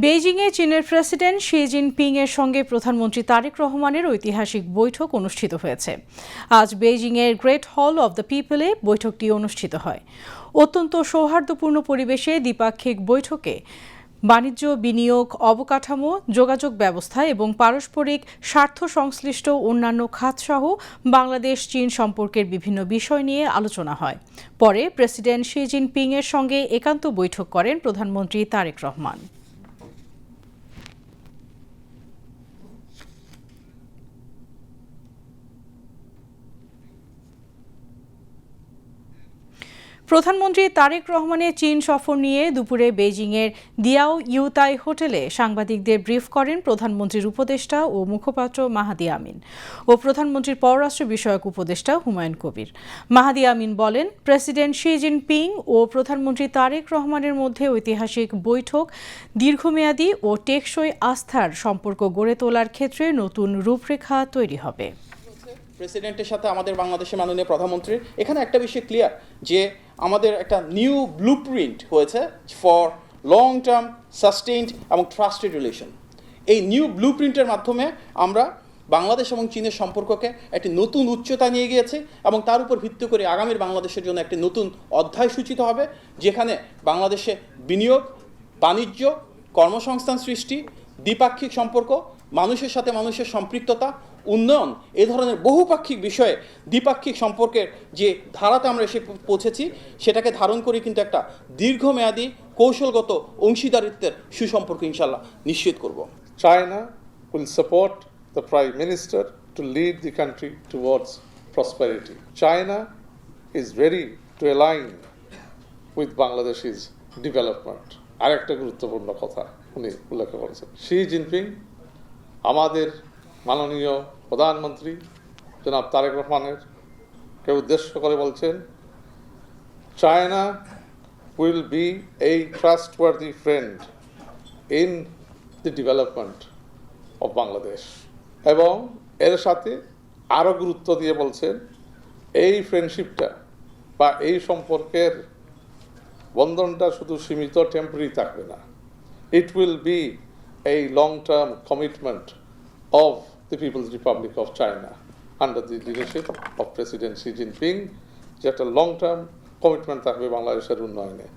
বেইজিংয়ে চীনের president Xi Jinping এর সঙ্গে প্রধানমন্ত্রী তারেক রহমানের ঐতিহাসিক বৈঠক অনুষ্ঠিত হয়েছে। আজ বেইজিংয়ের গ্রেট হল অব দ্য পিপলে বৈঠকটি অনুষ্ঠিত হয়। অত্যন্ত সৌহার্দ্যপূর্ণ পরিবেশে দ্বিপাক্ষিক বৈঠকে বাণিজ্য, বিনিয়োগ, অবকাঠামো, যোগাযোগ ব্যবস্থা এবং পারস্পরিক স্বার্থ সংশ্লিষ্ট অন্যান্য খাতসহ বাংলাদেশ চীন সম্পর্কের বিভিন্ন বিষয় নিয়ে আলোচনা হয়। পরে প্রেসিডেন্ট শি জিনপিং এর সঙ্গে একান্ত বৈঠক করেন প্রধানমন্ত্রী তারেক রহমান। প্রধানমন্ত্রী তারেক রহমানের চীন সফর নিয়ে দুপুরে বেইজিংয়ের দিয়াও ইউতাই হোটেলে সাংবাদিকদের ব্রিফ করেন প্রধানমন্ত্রীর উপদেষ্টা ও মুখপাত্র মাহাদি আমিন ও প্রধানমন্ত্রীর পররাষ্ট্র বিষয়ক উপদেষ্টা হুমায়ুন কবির। মাহাদি আমিন বলেন, প্রেসিডেন্ট শি জিনপিং ও প্রধানমন্ত্রী তারেক রহমানের মধ্যে ঐতিহাসিক বৈঠক দীর্ঘমেয়াদী ও টেকসই আস্থার সম্পর্ক গড়ে তোলার ক্ষেত্রে নতুন রূপরেখা তৈরি হবে। প্রেসিডেন্টের সাথে আমাদের বাংলাদেশের মাননীয় প্রধানমন্ত্রীর এখানে একটা বিষয় ক্লিয়ার যে আমাদের একটা নিউ ব্লুপ্রিন্ট হয়েছে ফর লং টার্ম সাস্টেইনড এবং ট্রাস্টেড রিলেশন। এই নিউ ব্লুপ্রিন্টের মাধ্যমে আমরা বাংলাদেশ এবং চীনের সম্পর্ককে একটি নতুন উচ্চতা নিয়ে গিয়েছি এবং তার উপর ভিত্তি করে আগামীর বাংলাদেশের জন্য একটি নতুন অধ্যায় সূচিত হবে, যেখানে বাংলাদেশে বিনিয়োগ, বাণিজ্য, কর্মসংস্থান সৃষ্টি, দ্বিপাক্ষিক সম্পর্ক, মানুষের সাথে মানুষের সম্পৃক্ততা, উন্নয়ন, এ ধরনের বহুপাক্ষিক বিষয়ে দ্বিপাক্ষিক সম্পর্কের যে ধারাতে আমরা এসে পৌঁছেছি সেটাকে ধারণ করে কিন্তু একটা দীর্ঘমেয়াদী কৌশলগত অংশীদারিত্বের সুসম্পর্ক ইনশাল্লাহ নিশ্চিত করব। China will support the Prime Minister to lead the country towards prosperity. China is ready to align with Bangladesh's development. আরেকটা গুরুত্বপূর্ণ কথা উনি উল্লেখ করেছেন, শি জিনপিং আমাদের মাননীয় প্রধানমন্ত্রী জনাব তারেক রহমানের কে উদ্দেশ্য করে বলছেন, China will B A trustworthy friend in the development of Bangladesh. এবং এর সাথে আরও গুরুত্ব দিয়ে বলছেন, এই ফ্রেন্ডশিপটা বা এই সম্পর্কের বন্ধনটা শুধু সীমিত টেম্পোরারি থাকবে না, it will be a long-term commitment of the People's Republic of China under the leadership of President Xi Jinping, যে একটা long-term commitment থাকবে বাংলাদেশের উন্নয়নে।